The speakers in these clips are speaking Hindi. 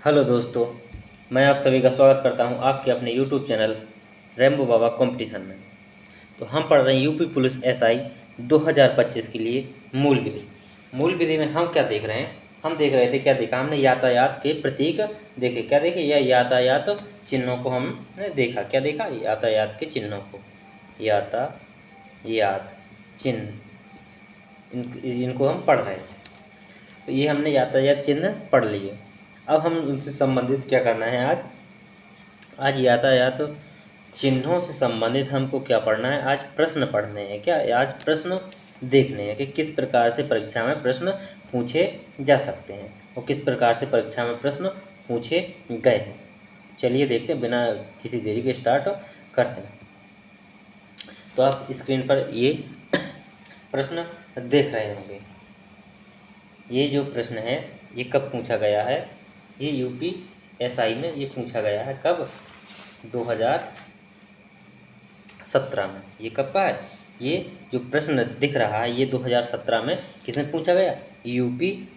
हेलो दोस्तों, मैं आप सभी का स्वागत करता हूं आपके अपने यूट्यूब चैनल रेम्बो बाबा कंपटीशन में। तो हम पढ़ रहे हैं यूपी पुलिस एसआई 2025 के लिए मूल विधि। मूल विधि में हम क्या देख रहे हैं? हम देख रहे थे, क्या देखा हमने? यातायात के प्रतीक देखे। क्या देखे? यह यातायात चिन्हों को हमने देखा। क्या देखा? यातायात के चिन्हों को। यातायात चिन्ह, इनको हम पढ़ रहे थे। तो ये हमने यातायात चिन्ह पढ़ लिए। अब हम उनसे संबंधित क्या करना है आज यातायात चिन्हों से संबंधित हमको क्या पढ़ना है? आज प्रश्न पढ़ने हैं। क्या? आज प्रश्न देखने हैं कि किस प्रकार से परीक्षा में प्रश्न पूछे जा सकते हैं और किस प्रकार से परीक्षा में प्रश्न पूछे गए हैं। चलिए देखते हैं, बिना किसी देरी के स्टार्ट करते हैं। तो आप स्क्रीन पर ये प्रश्न देख रहे होंगे। ये जो प्रश्न है ये कब पूछा गया है? ये यूपी एसआई में ये पूछा गया है। कब? 2017 में। ये कब का है? ये जो प्रश्न दिख रहा है ये 2017 में किसमें पूछा गया? यूपी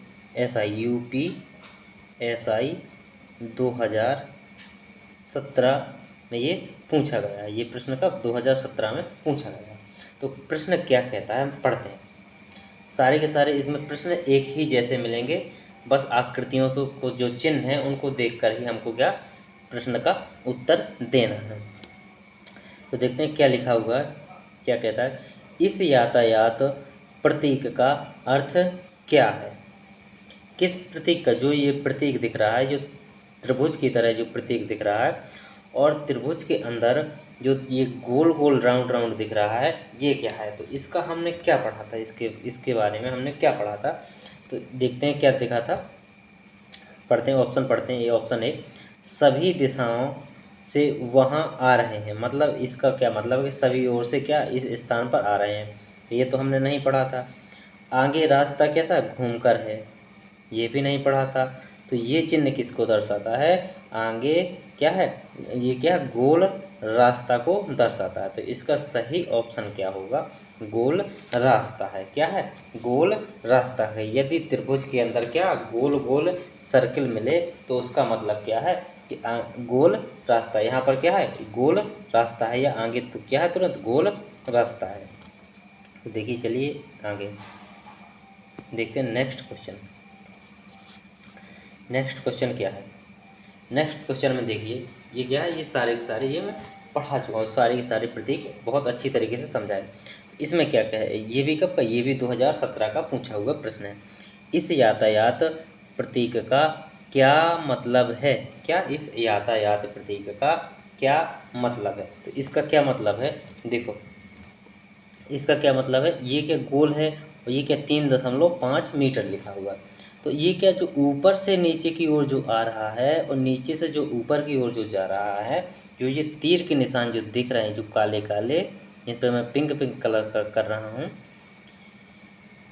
एसआई 2017 में ये पूछा गया। ये प्रश्न कब? 2017 में पूछा गया। तो प्रश्न क्या कहता है हम पढ़ते हैं। सारे के सारे इसमें प्रश्न एक ही जैसे मिलेंगे, बस आकृतियों को जो चिन्ह हैं उनको देखकर ही हमको क्या प्रश्न का उत्तर देना है। तो देखते हैं क्या लिखा हुआ है। क्या कहता है? इस यातायात प्रतीक का अर्थ क्या है? किस प्रतीक का, जो ये प्रतीक दिख रहा है, जो त्रिभुज की तरह जो प्रतीक दिख रहा है और त्रिभुज के अंदर जो ये गोल गोल राउंड राउंड दिख रहा है, ये क्या है? तो इसका हमने क्या पढ़ा था? इसके बारे में हमने क्या पढ़ा था? तो देखते हैं क्या दिखा था। पढ़ते हैं, ऑप्शन पढ़ते हैं। ये ऑप्शन है, सभी दिशाओं से वहाँ आ रहे हैं। मतलब इसका क्या मतलब है कि सभी ओर से क्या इस स्थान पर आ रहे हैं। ये तो हमने नहीं पढ़ा था। आगे रास्ता कैसा घूमकर है, ये भी नहीं पढ़ा था। तो ये चिन्ह किसको दर्शाता है? आगे क्या है? ये क्या? गोल रास्ता को दर्शाता है। तो इसका सही ऑप्शन क्या होगा? गोल रास्ता है। क्या है? गोल रास्ता है। यदि त्रिभुज के अंदर क्या गोल गोल सर्किल मिले तो उसका मतलब क्या है कि गोल रास्ता। यहाँ पर क्या है? गोल रास्ता है। या आगे तो क्या है? तुरंत गोल रास्ता है। तो देखिए, चलिए आगे देखते हैं नेक्स्ट क्वेश्चन। नेक्स्ट क्वेश्चन क्या है? नेक्स्ट क्वेश्चन में देखिए, ये क्या है? ये सारे के सारे ये मैं पढ़ा चुका हूँ। सारे के सारे प्रतीक बहुत अच्छी तरीके से समझाए। इसमें क्या क्या है? ये भी कब का? ये भी 2017 का पूछा हुआ प्रश्न है। इस यातायात प्रतीक का क्या मतलब है? क्या? इस यातायात प्रतीक का क्या मतलब है? तो इसका क्या मतलब है? देखो, इसका क्या मतलब है? ये क्या गोल है और ये क्या 3.5 मीटर लिखा हुआ है। तो ये क्या, जो ऊपर से नीचे की ओर जो आ रहा है और नीचे से जो ऊपर की ओर जो जा रहा है, जो ये तीर के निशान जो दिख रहे हैं, जो काले काले, जिन पर मैं पिंक पिंक कलर कर रहा हूँ,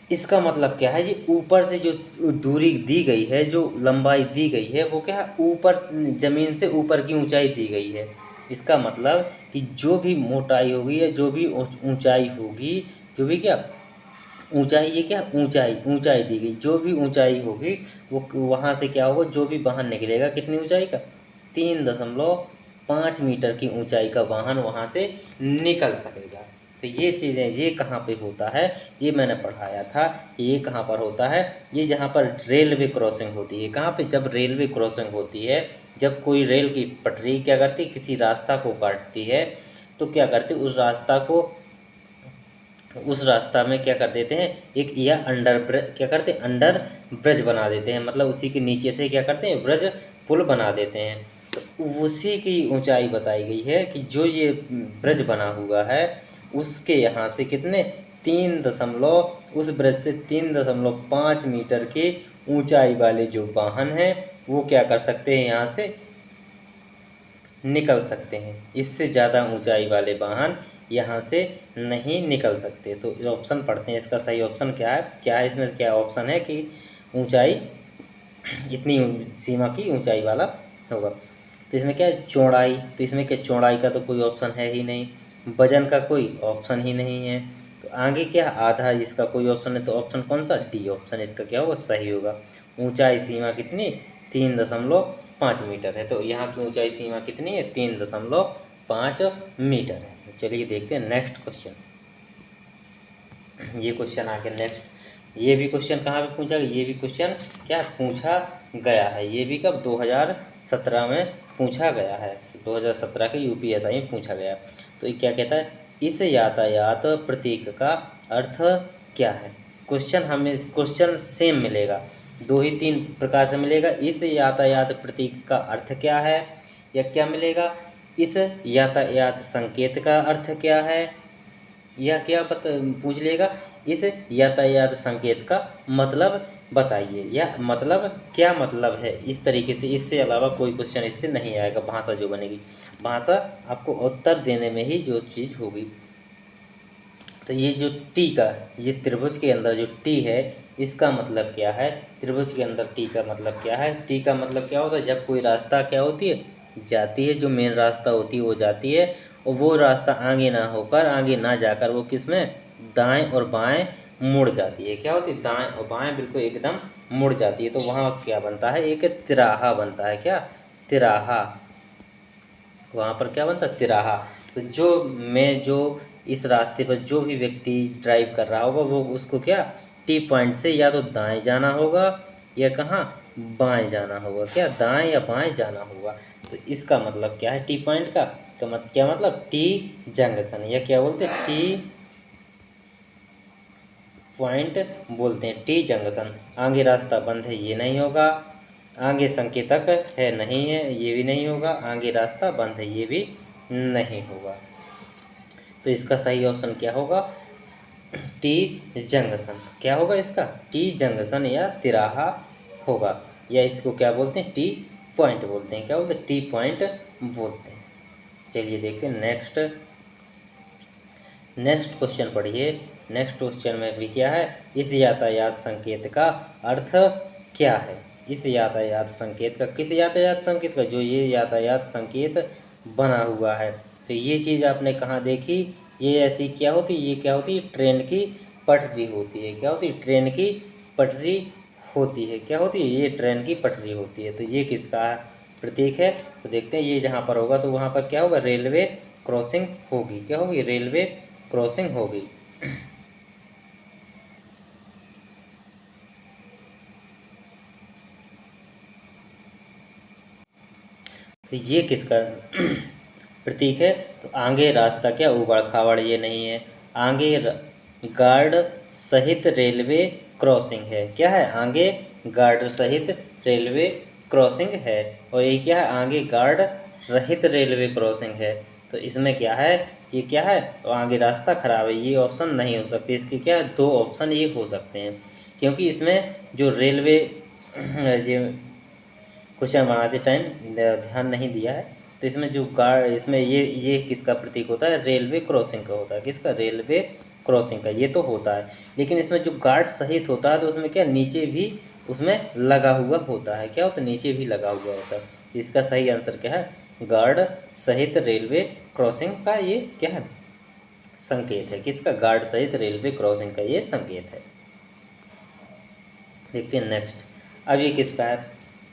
इसका मतलब क्या है? ये ऊपर से जो दूरी दी गई है, जो लंबाई दी गई है, वो क्या है? ऊपर ज़मीन से ऊपर की ऊंचाई दी गई है। इसका मतलब कि जो भी मोटाई होगी या जो भी ऊंचाई होगी, जो भी क्या ऊंचाई, ये क्या ऊंचाई दी गई, जो भी ऊंचाई होगी वो वहाँ से क्या होगा? जो भी वाहन निकलेगा, कितनी ऊंचाई का? 3.5 मीटर की ऊंचाई का वाहन वहाँ से निकल सकेगा। तो ये चीज़ें, ये कहाँ पे होता है? ये मैंने पढ़ाया था। ये कहाँ पर होता है? ये जहाँ पर रेलवे क्रॉसिंग होती है। कहाँ पे? जब रेलवे क्रॉसिंग होती है, जब कोई रेल की पटरी क्या करती, किसी रास्ता को काटती है, तो क्या करती, उस रास्ता में क्या कर देते हैं? एक या अंडर ब्रिज, क्या करते हैं? अंडर ब्रिज बना देते हैं। मतलब उसी के नीचे से क्या करते हैं? ब्रिज, पुल बना देते हैं। तो उसी की ऊंचाई बताई गई है कि जो ये ब्रिज बना हुआ है उसके यहाँ से कितने, 3 दशमलव, उस ब्रिज से 3.5 मीटर की ऊंचाई वाले जो वाहन हैं वो क्या कर सकते हैं? यहाँ से निकल सकते हैं। इससे ज़्यादा ऊंचाई वाले वाहन यहाँ से नहीं निकल सकते। तो ऑप्शन पढ़ते हैं, इसका सही ऑप्शन क्या है? क्या है इसमें? क्या ऑप्शन है कि ऊंचाई इतनी सीमा की ऊंचाई वाला होगा। तो इसमें क्या है? चौड़ाई। तो इसमें क्या, चौड़ाई का तो कोई ऑप्शन है ही नहीं। वजन का कोई ऑप्शन ही नहीं है। तो आगे क्या, आधा, इसका कोई ऑप्शन है। तो ऑप्शन कौन सा? डी ऑप्शन इसका क्या होगा? सही होगा। ऊंचाई सीमा कितनी? 5 मीटर है। तो यहाँ की ऊंचाई सीमा कितनी है? 3.5 मीटर है। तो चलिए देखते हैं नेक्स्ट क्वेश्चन। ये क्वेश्चन आगे नेक्स्ट, ये भी क्वेश्चन कहाँ पे पूछा? ये भी क्वेश्चन क्या पूछा गया है? ये भी कब? 2017 में पूछा गया है। 2017 के यूपीएसआई में पूछा गया। तो ये क्या कहता है? इस यातायात प्रतीक का अर्थ क्या है? क्वेश्चन हमें क्वेश्चन सेम मिलेगा, 2 ही 3 प्रकार से मिलेगा। इस यातायात प्रतीक का अर्थ क्या है, या क्या मिलेगा? इस यातायात संकेत का अर्थ क्या है, या क्या पूछ लेगा? इस यातायात संकेत का मतलब बताइए, या मतलब क्या मतलब है। इस तरीके से, इससे अलावा कोई क्वेश्चन इससे नहीं आएगा। भाषा जो बनेगी, भाषा आपको उत्तर देने में ही जो चीज़ होगी। तो ये जो टी का, ये त्रिभुज के अंदर जो टी है, इसका मतलब क्या है? त्रिभुज के अंदर टी का मतलब क्या है? टी का मतलब क्या होता है? जब कोई रास्ता क्या होती है? जाती है। जो मेन रास्ता होती है वो जाती है, और वो रास्ता आगे ना होकर, आगे ना जाकर वो किस में? दाएं और बाएं मुड़ जाती है। क्या होती है? दाएं और बाएं बिल्कुल एकदम मुड़ जाती है। तो वहाँ क्या बनता है? एक तिराहा बनता है। क्या? तिराहा। वहाँ पर क्या बनता है? तिराहा। तो जो इस रास्ते पर जो भी व्यक्ति ड्राइव कर रहा होगा, वो उसको क्या, टी पॉइंट से या तो दाएं जाना होगा, या कहाँ, बाएं जाना होगा। क्या? दाएं या बाएं जाना होगा। तो इसका मतलब क्या है टी पॉइंट का? क्या मतलब? टी जंक्शन, या क्या बोलते हैं? टी पॉइंट बोलते हैं, टी जंक्शन। आगे रास्ता बंद है, ये नहीं होगा। आगे संकेतक है, नहीं है, ये भी नहीं होगा। आगे रास्ता बंद है, ये भी नहीं होगा। तो इसका सही ऑप्शन क्या होगा? T junction. क्या होगा इसका? टी जंक्शन या तिराहा होगा, या इसको क्या बोलते हैं? टी पॉइंट बोलते हैं। क्या बोलते हैं? टी पॉइंट बोलते हैं। चलिए देखते हैं नेक्स्ट। नेक्स्ट क्वेश्चन पढ़िए। नेक्स्ट क्वेश्चन में भी क्या है? इस यातायात संकेत का अर्थ क्या है? इस यातायात संकेत का, किस यातायात संकेत का? जो ये यातायात संकेत बना हुआ है। तो ये चीज़ आपने कहाँ देखी? ये ऐसी क्या होती है? ये क्या होती है? ट्रेन की पटरी होती है। क्या होती है? ट्रेन की पटरी होती है। क्या होती है? ये ट्रेन की पटरी होती है। तो ये किसका प्रतीक है? तो देखते हैं, ये जहाँ पर होगा तो वहाँ पर क्या होगा? रेलवे क्रॉसिंग होगी। क्या होगी? रेलवे क्रॉसिंग होगी। तो ये किसका प्रतीक है? तो आगे रास्ता क्या, उबड़ खाबड़ ये नहीं है। आगे गार्ड सहित रेलवे क्रॉसिंग है। क्या है? आगे गार्ड सहित रेलवे क्रॉसिंग है। और ये क्या है? आगे गार्ड रहित रेलवे क्रॉसिंग है। तो इसमें क्या है? ये क्या है? तो आगे रास्ता खराब है, ये ऑप्शन नहीं हो सकती। इसके क्या है? 2 ऑप्शन ये हो सकते हैं, क्योंकि इसमें जो रेलवे जो क्वेश्चन बनाते टाइम ध्यान नहीं दिया है। तो इसमें जो गार्ड, इसमें ये किसका प्रतीक होता है? रेलवे क्रॉसिंग का होता है। किसका? रेलवे क्रॉसिंग का। ये तो होता है, लेकिन इसमें जो गार्ड सहित होता है, तो उसमें क्या, नीचे भी उसमें लगा हुआ होता है। क्या होता है? नीचे भी लगा हुआ होता है। इसका सही आंसर क्या है? गार्ड सहित रेलवे क्रॉसिंग का ये क्या है? संकेत है। किसका? गार्ड सहित रेलवे क्रॉसिंग का ये संकेत है। देखते हैं नेक्स्ट। अब ये किसका है?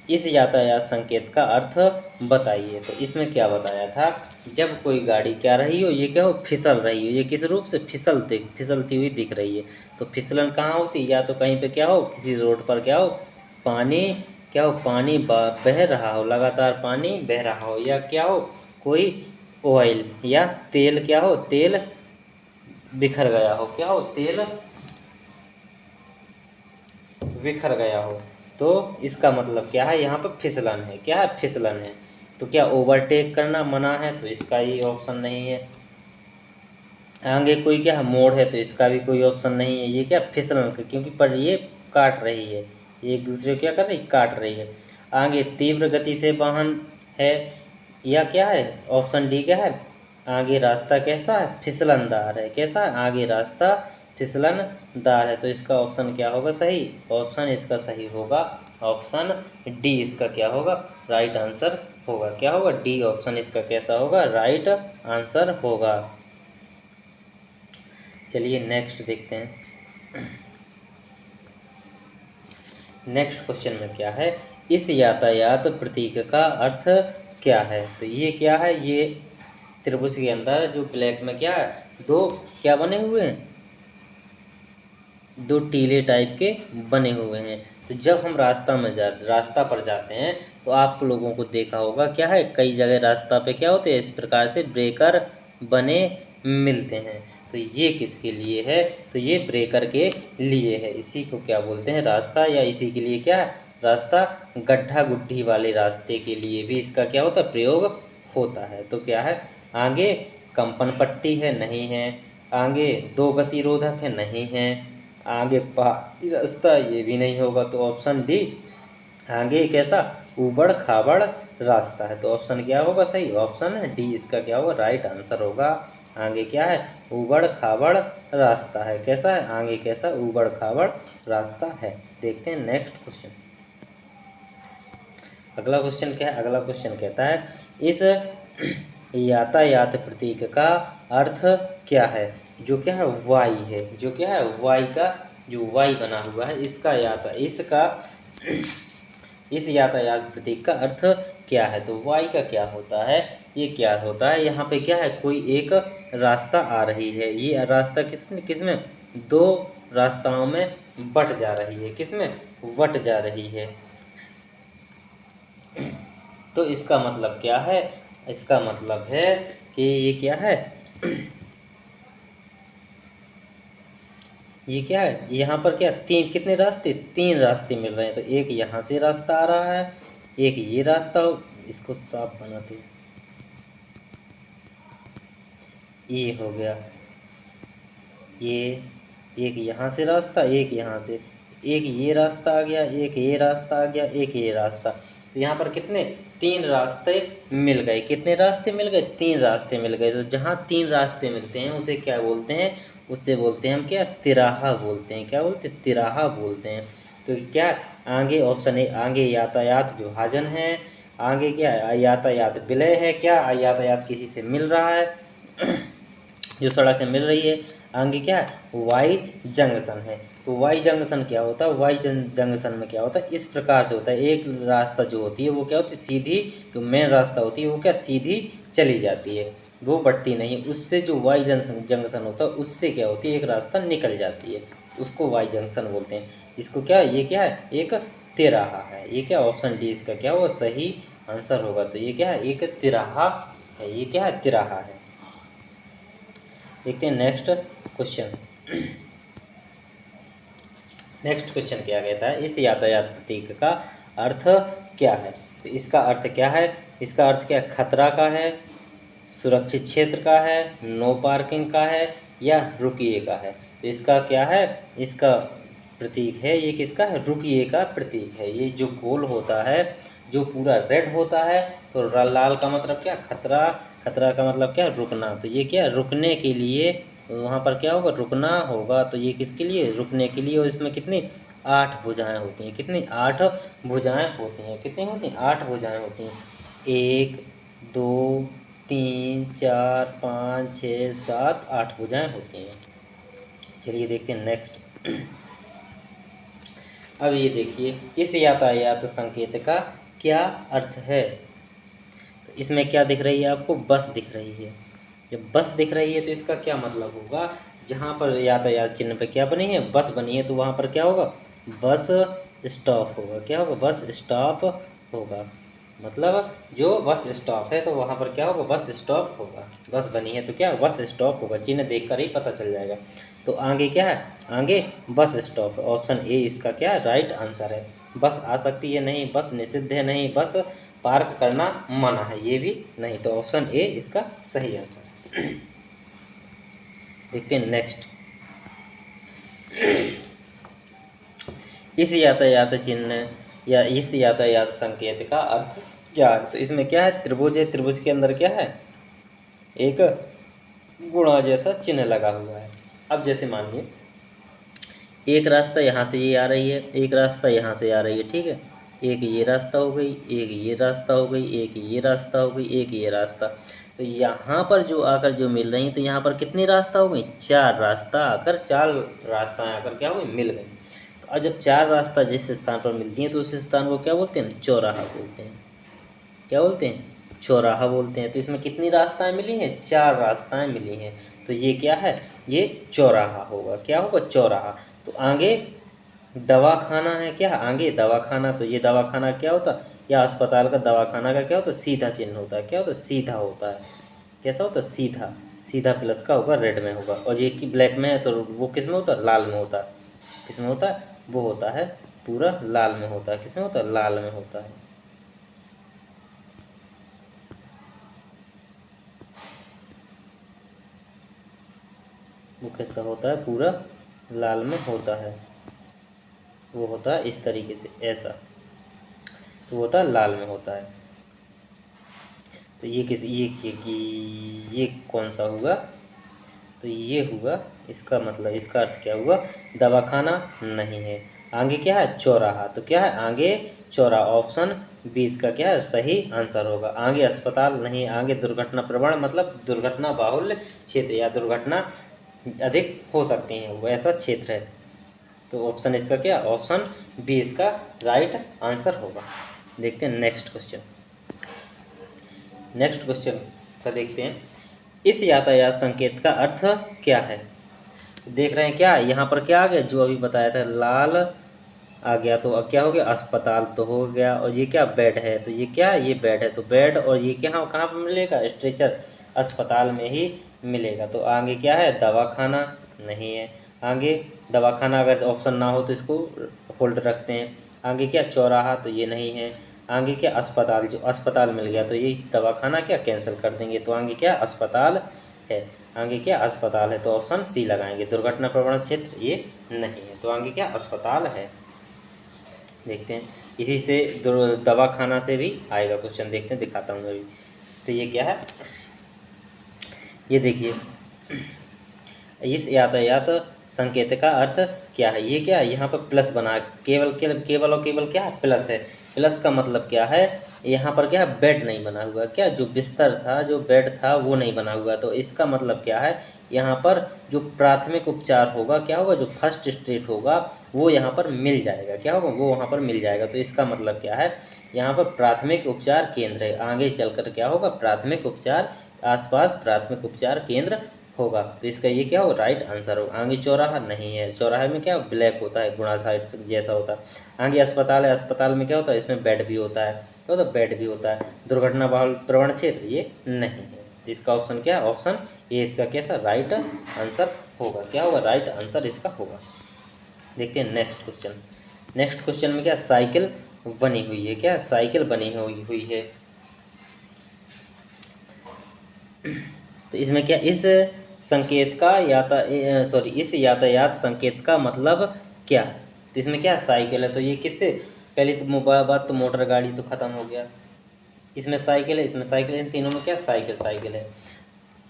इस यातायात संकेत का अर्थ बताइए। तो इसमें क्या बताया था? जब कोई गाड़ी क्या रही हो, ये क्या हो, फिसल रही हो, ये किस रूप से फिसलती हुई दिख रही है। तो फिसलन कहाँ होती? या तो कहीं पे क्या हो, किसी रोड पर क्या हो, पानी क्या हो, पानी बह रहा हो, लगातार पानी बह रहा हो, या क्या हो, कोई ऑयल या तेल क्या हो, तेल बिखर गया हो। क्या हो? तेल बिखर गया हो। तो इसका मतलब क्या है? यहाँ पर फिसलन है। क्या है? फिसलन है। तो क्या ओवरटेक करना मना है? तो इसका ये ऑप्शन नहीं है। आगे कोई क्या है, मोड़ है, तो इसका भी कोई ऑप्शन नहीं है। ये क्या, फिसलन का, क्योंकि पर ये काट रही है, ये एक दूसरे को क्या कर रही, काट रही है। आगे तीव्र गति से वाहन है, या क्या है, ऑप्शन डी क्या है? आगे रास्ता कैसा है? फिसलनदार है। कैसा है? आगे रास्ता फिसलनदार है। तो इसका ऑप्शन क्या होगा सही? ऑप्शन इसका सही होगा ऑप्शन डी। इसका क्या होगा? राइट आंसर होगा। क्या होगा? डी ऑप्शन इसका कैसा होगा? राइट आंसर होगा। चलिए नेक्स्ट देखते हैं। नेक्स्ट क्वेश्चन में क्या है? इस यातायात प्रतीक का अर्थ क्या है? तो ये क्या है? ये त्रिभुज के अंदर जो ब्लैक में क्या है, दो क्या बने हुए हैं, दो टीले टाइप के बने हुए हैं। तो जब हम रास्ता पर जाते हैं तो आप लोगों को देखा होगा क्या है, कई जगह रास्ता पे क्या होते हैं, इस प्रकार से ब्रेकर बने मिलते हैं। तो ये किसके लिए है? तो ये ब्रेकर के लिए है। इसी को क्या बोलते हैं, रास्ता, या इसी के लिए क्या है, रास्ता। गड्ढा गुड्ढी वाले रास्ते के लिए भी इसका क्या होता है, प्रयोग होता है। तो क्या है, आगे कंपन पट्टी है, नहीं है। आगे दो गतिरोधक है, नहीं है। आगे पहाड़ी रास्ता, ये भी नहीं होगा। तो ऑप्शन डी, आगे कैसा, ऊबड़ खाबड़ रास्ता है। तो ऑप्शन क्या होगा सही, ऑप्शन डी इसका क्या होगा, राइट आंसर होगा। आगे क्या है, ऊबड़ खाबड़ रास्ता है। कैसा है, आगे कैसा, ऊबड़ खाबड़ रास्ता है। देखते हैं नेक्स्ट क्वेश्चन। अगला क्वेश्चन क्या है, अगला क्वेश्चन कहता है, इस यातायात प्रतीक का अर्थ क्या है? जो क्या है, वाई है। जो क्या है, वाई का, जो वाई बना हुआ है, इसका इस यातायात प्रतीक का अर्थ क्या है? तो वाई का क्या होता है, ये क्या होता है, यहाँ पे क्या है, कोई एक रास्ता आ रही है। ये रास्ता किसमें, दो रास्ताओं में बट जा रही है। किसमें, बट जा रही है। तो इसका मतलब क्या है, इसका मतलब है कि ये क्या है, ये क्या है, यहाँ पर क्या, कितने रास्ते, तीन रास्ते मिल रहे हैं। तो एक यहाँ से रास्ता आ रहा है, एक ये रास्ता इसको साफ बनाते, ये हो गया, ये एक यहाँ से रास्ता, एक यहाँ से, एक ये रास्ता आ गया, एक ये रास्ता आ गया, एक ये रास्ता। तो यहाँ पर कितने, तीन रास्ते मिल गए। कितने रास्ते मिल गए, तीन रास्ते मिल गए। तो जहाँ तीन रास्ते मिलते हैं उसे क्या बोलते हैं, उससे बोलते हैं हम क्या, तिराहा बोलते हैं। क्या बोलते हैं, तिराहा बोलते हैं। तो क्या, आगे ऑप्शन ए, आगे यातायात विभाजन है। आगे क्या है, यातायात विलय है। क्या, यातायात किसी से मिल रहा है जो सड़क से मिल रही है। आगे क्या है, वाई जंक्शन है। तो वाई जंक्शन क्या होता है, वाई जंक्शन में क्या होता है, इस प्रकार से होता है। एक रास्ता जो होती है वो क्या होती है, सीधी, जो मेन रास्ता होती है वो क्या, सीधी चली जाती है, वो बढ़ती नहीं। उससे जो वाई जंक्शन होता है उससे क्या होती है, एक रास्ता निकल जाती है, उसको वाई जंक्शन बोलते हैं। इसको क्या, ये क्या है, एक तिराहा है। ये क्या, ऑप्शन डी इसका क्या होगा, सही आंसर होगा। तो ये क्या है, एक तिराहा है। ये क्या है, तिराहा है। देखते हैं नेक्स्ट क्वेश्चन। नेक्स्ट क्वेश्चन क्या कहता है, इस यातायात प्रतीक का अर्थ क्या है? तो इसका अर्थ क्या है, इसका अर्थ क्या, खतरा का है, सुरक्षित क्षेत्र का है, नो पार्किंग का है, या रुकिए का है। तो इसका क्या है, इसका प्रतीक है, ये किसका है, रुकिए का प्रतीक है। ये जो गोल होता है, जो पूरा रेड होता है, तो लाल का मतलब क्या, खतरा, खतरा का मतलब क्या, रुकना। तो ये क्या, रुकने के लिए, वहाँ पर क्या होगा, रुकना होगा। तो ये किसके लिए, रुकने के लिए। और इसमें कितनी, 8 भुजाएं होती हैं। कितनी, 8 भुजाएं होती हैं। कितनी होती हैं, 8 भुजाएं होती हैं। 1 2 3 4 5 6 7 8 भुजाएं होती हैं। चलिए देखते हैं नेक्स्ट। अब ये देखिए, इस यातायात संकेत का क्या अर्थ है? तो इसमें क्या दिख रही है आपको, बस दिख रही है। जब बस दिख रही है तो इसका क्या मतलब होगा, जहाँ पर यातायात चिन्ह पे क्या बनी है, बस बनी है, तो वहाँ पर क्या होगा, बस स्टॉप होगा। क्या होगा, बस स्टॉप होगा। मतलब जो बस स्टॉप है तो वहाँ पर क्या होगा, बस स्टॉप होगा। बस बनी है तो क्या, बस स्टॉप होगा। चिन्ह देखकर ही पता चल जाएगा। तो आगे क्या है, आगे बस स्टॉप। ऑप्शन ए इसका क्या राइट आंसर है। बस आ सकती है, नहीं, बस निषिद्ध है, नहीं, बस पार्क करना मना है, ये भी नहीं। तो ऑप्शन ए इसका सही आंसर है। देखते हैं नेक्स्ट। इस यातायात चिन्ह या इस यातायात संकेत का अर्थ क्या है? तो इसमें क्या है, त्रिभुज है, त्रिभुज के अंदर क्या है, एक गुणा जैसा चिन्ह लगा हुआ है। अब जैसे मानिए एक रास्ता यहाँ से ये आ रही है, एक रास्ता यहाँ से आ रही है, ठीक है। एक ये रास्ता हो गई, एक ये रास्ता हो गई, एक ये रास्ता हो गई, एक ये रास्ता। तो यहाँ पर जो आकर जो मिल रही, तो यहाँ पर कितनी रास्ता हो गई, 4 रास्ता आकर, 4 रास्ता आकर क्या हो गई, मिल गई। और जब चार रास्ता जिस स्थान पर मिलती हैं तो उस स्थान को क्या बोलते हैं? चौराहा बोलते हैं। क्या बोलते हैं? चौराहा बोलते हैं। तो इसमें कितनी रास्ताएं मिली हैं? चार रास्ताएं मिली हैं। तो ये क्या है? ये चौराहा होगा। क्या होगा? चौराहा। तो आगे दवाखाना है। क्या आगे? दवाखाना। तो ये दवाखाना क्या होता है? या अस्पताल का दवाखाना का क्या होता है? सीधा चिन्ह होता है। क्या होता है? सीधा होता है। कैसा होता है? सीधा। सीधा प्लस का होगा, रेड में होगा। और ये कि ब्लैक में है तो वो किस में होता है? लाल में होता है। किस में होता है? वो होता है पूरा लाल में होता है। किस में होता है? लाल में होता है। वो कैसा होता है? पूरा लाल में होता है। वो होता है इस तरीके से, ऐसा। तो वो होता है लाल में होता है। तो ये किस ये कौन सा हुआ? तो ये हुआ, इसका मतलब इसका अर्थ क्या हुआ? दवाखाना नहीं है। आगे क्या है? चौराहा। तो क्या है? आगे चौराहा। ऑप्शन 20 का क्या है? सही आंसर होगा। आगे अस्पताल नहीं, आगे दुर्घटना प्रवण मतलब दुर्घटना बाहुल्य क्षेत्र या दुर्घटना अधिक हो सकती हैं, वो ऐसा क्षेत्र है। तो ऑप्शन इसका क्या? ऑप्शन 20 का राइट आंसर होगा। देखते हैं नेक्स्ट क्वेश्चन। नेक्स्ट क्वेश्चन का देखते हैं। इस यातायात संकेत का अर्थ क्या है? देख रहे हैं क्या? यहाँ पर क्या आ गया? जो अभी बताया था, लाल आ गया। तो अब क्या हो गया? अस्पताल तो हो गया। और ये क्या? बेड है। तो ये क्या? ये बेड है। तो बेड। और ये क्या कहाँ पर मिलेगा? स्ट्रेचर। अस्पताल में ही मिलेगा। तो आगे क्या है? दवाखाना नहीं है। आगे दवाखाना अगर ऑप्शन ना हो तो इसको होल्ड रखते हैं। आगे क्या? चौराहा। तो ये नहीं है। आगे क्या? अस्पताल। जो अस्पताल मिल गया तो ये दवाखाना क्या कैंसिल कर देंगे। तो आगे क्या? अस्पताल है। आगे क्या? अस्पताल है। तो ऑप्शन सी लगाएंगे। दुर्घटना प्रवण क्षेत्र ये नहीं है। तो आगे क्या? अस्पताल है। देखते हैं, इसी से दवाखाना से भी आएगा क्वेश्चन। देखते हैं, दिखाता हूँ अभी। तो ये क्या है? ये देखिए, इस यातायात संकेत का अर्थ क्या है? ये क्या है? यहाँ पर प्लस बना है। केवल केवल केवल और केवल क्या है? प्लस है। प्लस का मतलब क्या है? यहाँ पर क्या है? बेड नहीं बना हुआ। क्या? जो बिस्तर था, जो बेड था, वो नहीं बना हुआ। तो इसका मतलब क्या है? यहाँ पर जो प्राथमिक उपचार होगा, क्या होगा? जो फर्स्ट स्टेट होगा वो यहाँ पर मिल जाएगा। क्या होगा? वो वहाँ पर मिल जाएगा। तो इसका मतलब क्या है? यहाँ पर प्राथमिक उपचार केंद्र है। आगे चलकर क्या होगा? प्राथमिक उपचार, आसपास प्राथमिक उपचार केंद्र होगा। तो इसका ये क्या होगा? राइट आंसर होगा। आगे चौराहा नहीं है। चौराहे में क्या? ब्लैक होता है, गुणा साइड जैसा होता है। आगे अस्पताल है। अस्पताल में क्या होता है? इसमें बेड भी होता है। तो बेड भी होता है। दुर्घटना बहुल प्रवण क्षेत्र ये नहीं है। तो इसका ऑप्शन क्या है? ऑप्शन ए इसका कैसा राइट आंसर होगा। क्या होगा? राइट आंसर इसका होगा। देखते हैं नेक्स्ट क्वेश्चन। नेक्स्ट क्वेश्चन में क्या? साइकिल बनी हुई है। क्या? साइकिल बनी हुई है। तो इसमें क्या? इस संकेत का इस यातायात संकेत का मतलब क्या? तो इसमें क्या? साइकिल है। तो ये किससे? पहले तो बात तो मोटर गाड़ी तो खत्म हो गया। इसमें साइकिल है, इसमें साइकिल है। इन तीनों में क्या? साइकिल साइकिल है।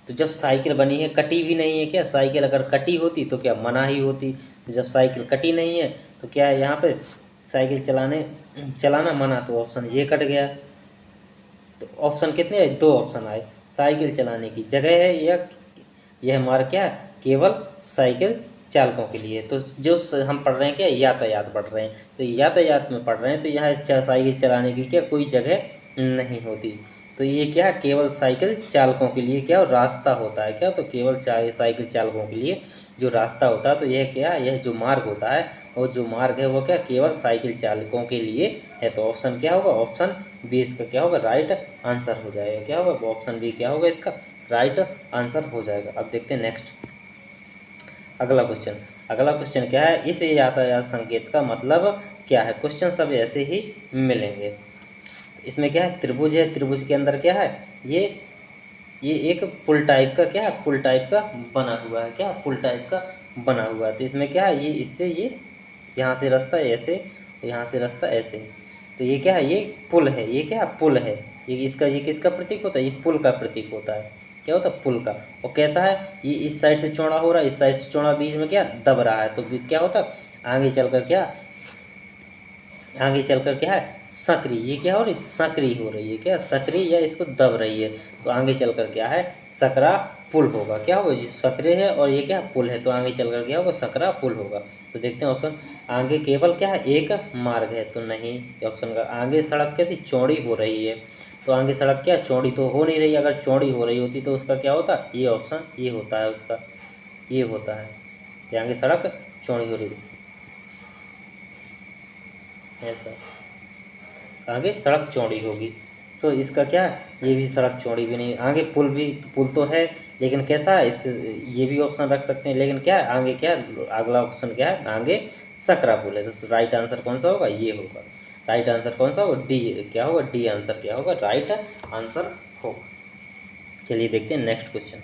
तो जब साइकिल बनी है, कटी भी नहीं है। क्या? साइकिल अगर कटी होती तो क्या मना ही होती। तो जब साइकिल कटी नहीं है तो क्या है? यहाँ पे साइकिल चलाना मना। तो ऑप्शन ये कट गया। तो ऑप्शन कितने आए? दो ऑप्शन आए। साइकिल चलाने की जगह है, या यह हमारा क्या है? केवल साइकिल चालकों के लिए। तो जो हम पढ़ रहे हैं क्या? यातायात पढ़ रहे हैं। तो यातायात में पढ़ रहे हैं तो यहाँ साइकिल चलाने की क्या कोई जगह नहीं होती। तो ये क्या है? केवल साइकिल चालकों के लिए क्या रास्ता होता है। क्या? तो केवल साइकिल चालकों के लिए जो रास्ता होता है। तो यह क्या? यह जो मार्ग होता है, और जो मार्ग है वो क्या? केवल साइकिल चालकों के लिए है। तो ऑप्शन क्या होगा? ऑप्शन 20 का क्या होगा? राइट आंसर हो जाएगा। क्या होगा? ऑप्शन बी क्या होगा? इसका राइट आंसर हो जाएगा। अब देखते हैं नेक्स्ट अगला क्वेश्चन। अगला क्वेश्चन क्या है? इस यातायात संकेत का मतलब क्या है? क्वेश्चन सब ऐसे ही मिलेंगे। इसमें क्या है? त्रिभुज है। त्रिभुज के अंदर क्या है? ये एक पुल टाइप का क्या है? पुल टाइप का बना हुआ है। क्या? पुल टाइप का बना हुआ है। तो इसमें क्या है? ये इससे ये यहाँ से रास्ता ऐसे, यहाँ से रास्ता ऐसे। तो ये क्या है? ये पुल है। ये क्या? पुल है। ये किसका प्रतीक होता है? ये पुल का प्रतीक होता है। क्या होता है? पुल का। और कैसा है? ये इस साइड से चौड़ा हो रहा है, इस साइड से चौड़ा, बीच में क्या दब रहा है। तो क्या होता है? आगे चलकर क्या है? सकरी। ये क्या हो रही? सकरी हो रही है। क्या? सकरी, या इसको दब रही है। तो आगे चलकर क्या है? सकरा पुल होगा। क्या होगा? ये सकरे है और ये क्या? पुल है। तो आगे चलकर क्या होगा? सकरा पुल होगा। तो देखते हैं ऑप्शन। आगे केवल क्या है, एक मार्ग है, तो नहीं ऑप्शन का। आगे सड़क कैसी चौड़ी हो रही है, तो आगे सड़क क्या चौड़ी तो हो नहीं रही, अगर चौड़ी हो रही होती तो उसका क्या होता, ये ऑप्शन ये होता है उसका, ये होता है कि आगे सड़क चौड़ी हो रही है, ऐसा आगे सड़क चौड़ी होगी। तो इसका क्या है, ये भी सड़क चौड़ी भी नहीं, आगे पुल तो है लेकिन कैसा है, इस ये भी ऑप्शन रख सकते हैं, लेकिन क्या है आगे क्या है, अगला ऑप्शन क्या है, आगे सकरा पुल है। तो राइट आंसर कौन सा होगा, ये होगा राइट आंसर। कौन सा होगा, डी क्या होगा, डी आंसर क्या होगा, राइट आंसर होगा। चलिए देखते हैं नेक्स्ट क्वेश्चन।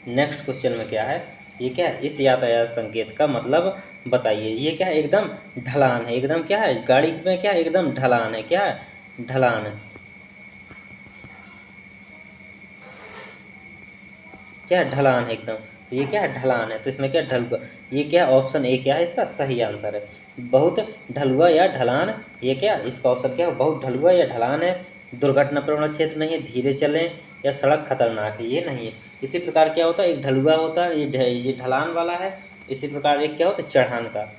नेक्स्ट क्वेश्चन में क्या है, ये क्या है, इस यातायात संकेत का मतलब बताइए। ये क्या है, एकदम ढलान है, एकदम क्या है, गाड़ी में क्या है, एकदम ढलान है, क्या है, ढलान है, क्या है, ढलान है एकदम। तो ये क्या है, ढलान है, तो इसमें क्या ढलुआ, ये क्या ऑप्शन ए क्या है, इसका सही आंसर है। बहुत ढलुआ या ढलान, ये क्या इसका ऑप्शन क्या है, बहुत ढलुआ या ढलान है, दुर्घटना प्रवण क्षेत्र नहीं है, धीरे चलें, या सड़क खतरनाक है, ये नहीं है। इसी प्रकार क्या होता है, एक ढलुआ होता है, ये ढलान वाला है। इसी प्रकार एक क्या होता है, चढ़ान का।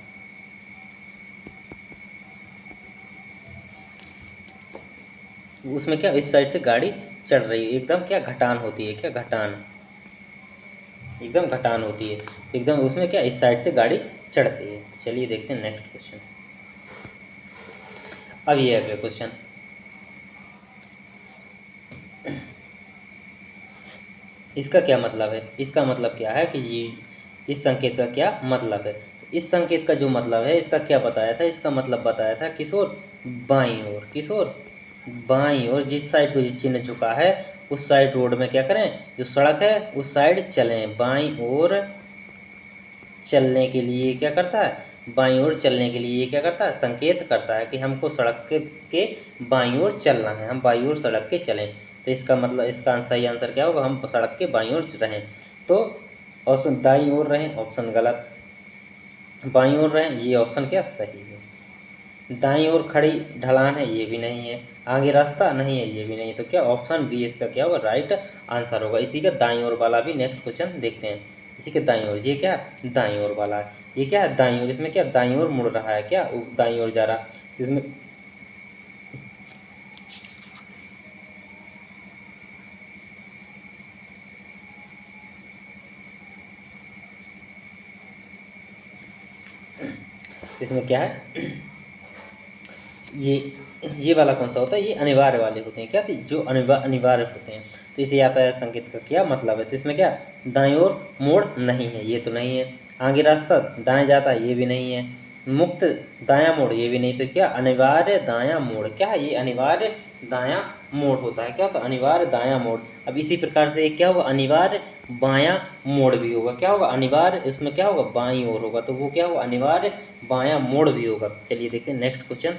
उसमें क्या इस साइड से गाड़ी चढ़ रही है, एकदम क्या घटान होती है, क्या घटान, एकदम घटान होती है, एकदम उसमें क्या इस साइड से गाड़ी चढ़ती है। चलिए देखते हैं नेक्स्ट क्वेश्चन। अब ये अगला क्वेश्चन, इसका क्या मतलब है, इसका मतलब क्या है कि ये इस संकेत का क्या मतलब है। इस संकेत का जो मतलब है, इसका क्या बताया था, इसका मतलब बताया था किस ओर, बाईं ओर, किस ओर, बाईं ओर, जिस साइड को चिन्ह झुका है उस साइड रोड में क्या करें, जो सड़क है उस साइड चलें, बाईं ओर चलने के लिए क्या करता है, बाईं ओर चलने के लिए ये क्या करता है, संकेत करता है कि हमको सड़क के बाईं ओर चलना है, हम बाईं ओर सड़क के चलें। तो इसका मतलब इसका सही आंसर क्या होगा, हम सड़क के बाईं ओर रहें। तो ऑप्शन दाईं ओर रहें, ऑप्शन गलत, बाईं ओर रहें, ये ऑप्शन क्या सही है। दाईं ओर खड़ी ढलान है, ये भी नहीं है, आगे रास्ता नहीं है, ये भी नहीं है, तो क्या ऑप्शन बी इसका क्या होगा, राइट आंसर होगा। इसी का दाईं ओर वाला भी नेक्स्ट क्वेश्चन देखते हैं। इसी के दाईं ओर, ये क्या दाईं ओर वाला है, ये क्या है दाईं ओर, इसमें क्या दाईं ओर मुड़ रहा है, क्या दाईं ओर जा रहा है इसमें। इसमें क्या है, ये वाला कौन सा होता है, ये अनिवार्य वाले होते हैं, क्या जो अनिवार्य होते हैं। तो इसे यातायात संकेत का क्या मतलब है, तो इसमें क्या दाईं ओर मोड़ नहीं है, ये तो नहीं है, आगे रास्ता दाएं जाता है, ये भी नहीं है, मुक्त दायां मोड़, ये भी नहीं, तो क्या अनिवार्य दायां मोड़, क्या है ये अनिवार्य दायां मोड़ होता है, क्या होता है अनिवार्य दायां मोड़। अब इसी प्रकार से क्या होगा, अनिवार्य बायां मोड़ भी होगा, क्या होगा अनिवार्य, इसमें क्या होगा बाईं ओर होगा, तो वो क्या होगा अनिवार्य बायां मोड़ भी होगा। चलिए देखते हैं नेक्स्ट क्वेश्चन,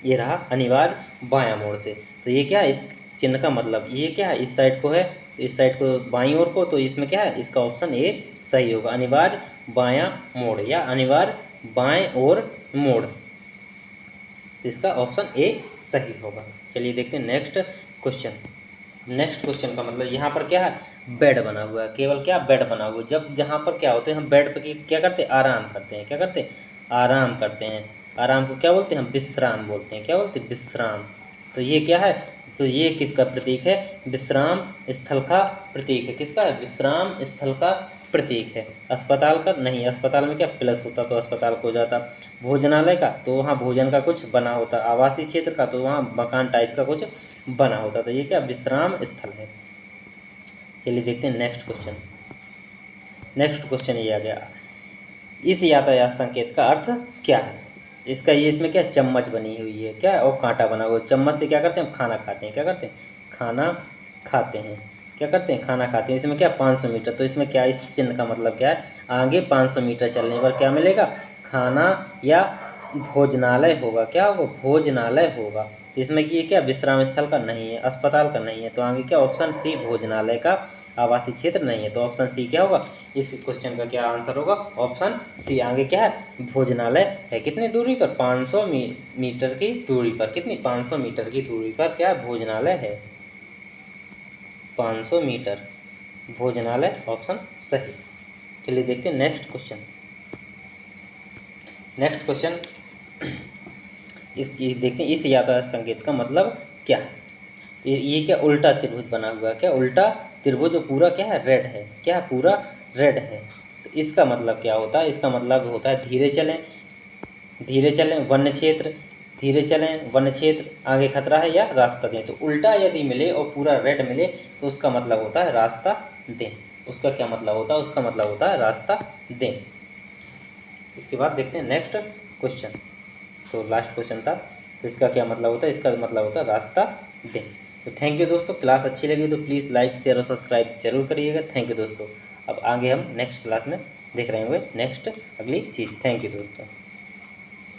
ये रहा अनिवार्य बायां मोड़ से। तो ये क्या है, इस चिन्ह का मतलब ये क्या है, इस साइड को है, तो इस साइड को बाईं ओर को, तो इसमें क्या है, इसका ऑप्शन ए सही होगा, अनिवार्य बायां मोड़ या अनिवार्य बाएं ओर मोड़, तो इसका ऑप्शन ए सही होगा। चलिए देखते हैं नेक्स्ट क्वेश्चन। नेक्स्ट क्वेश्चन का मतलब यहाँ पर क्या है, बेड बना हुआ है, केवल क्या बेड बना हुआ है। जब जहाँ पर क्या होते हैं, हम बेड पर क्या करते हैं, आराम करते हैं, क्या करते हैं, आराम करते हैं। आराम को क्या बोलते हैं, हम विश्राम बोलते हैं, क्या बोलते हैं, विश्राम। तो ये क्या है, तो ये किसका प्रतीक है, विश्राम स्थल का प्रतीक है, किसका है, विश्राम स्थल का प्रतीक है। अस्पताल का नहीं, अस्पताल में क्या प्लस होता तो अस्पताल को हो जाता। भोजनालय का तो वहाँ भोजन का कुछ बना होता, आवासीय क्षेत्र का तो वहाँ मकान टाइप का कुछ बना होता। तो ये क्या विश्राम स्थल है। चलिए देखते हैं नेक्स्ट क्वेश्चन। नेक्स्ट क्वेश्चन ये आ गया, इस यातायात संकेत का अर्थ क्या है। इसका ये इसमें क्या चम्मच बनी हुई है, क्या और कांटा बना हुआ है। चम्मच से क्या करते हैं, हम खाना खाते हैं, क्या करते हैं, खाना खाते हैं, क्या करते हैं, खाना खाते हैं। इसमें क्या 500 मीटर, तो इसमें क्या इस चिन्ह का मतलब क्या है, आगे 500 मीटर चलने पर क्या मिलेगा, खाना या भोजनालय होगा, क्या होगा, भोजनालय होगा। तो इसमें कि ये क्या विश्राम स्थल का नहीं है, अस्पताल का नहीं है, तो आगे क्या ऑप्शन सी भोजनालय का आवासीय क्षेत्र नहीं है, तो ऑप्शन सी क्या होगा, इस क्वेश्चन का क्या आंसर होगा, ऑप्शन सी। आगे क्या है, भोजनालय है, कितनी दूरी पर, 500 मीटर की दूरी पर, कितनी 500 मीटर की दूरी पर क्या भोजनालय है, 500 मीटर भोजनालय, ऑप्शन सही। चलिए देखते हैं नेक्स्ट क्वेश्चन। नेक्स्ट क्वेश्चन, इसकी देखते हैं, इस यातायात संकेत का मतलब क्या है। ये क्या उल्टा त्रिभुज बना हुआ है, क्या उल्टा त्रिभुज पूरा क्या है, रेड है, क्या पूरा रेड है। तो इसका मतलब क्या होता है, इसका मतलब होता है धीरे चलें, धीरे चलें, वन्य क्षेत्र, धीरे चलें, वन्य क्षेत्र, आगे खतरा है या रास्ता दें। तो उल्टा यदि मिले और पूरा रेड मिले तो उसका मतलब होता है रास्ता दें। उसका क्या मतलब होता है, उसका मतलब होता है रास्ता दें। इसके बाद देखते हैं नेक्स्ट क्वेश्चन। तो लास्ट क्वेश्चन था, तो इसका क्या मतलब होता है, इसका मतलब होता है रास्ता दें। तो थैंक यू दोस्तों, क्लास अच्छी लगी तो प्लीज़ लाइक शेयर और सब्सक्राइब जरूर करिएगा। थैंक यू दोस्तों। अब आगे हम नेक्स्ट क्लास में देख रहे होंगे नेक्स्ट अगली चीज़। थैंक यू दोस्तों।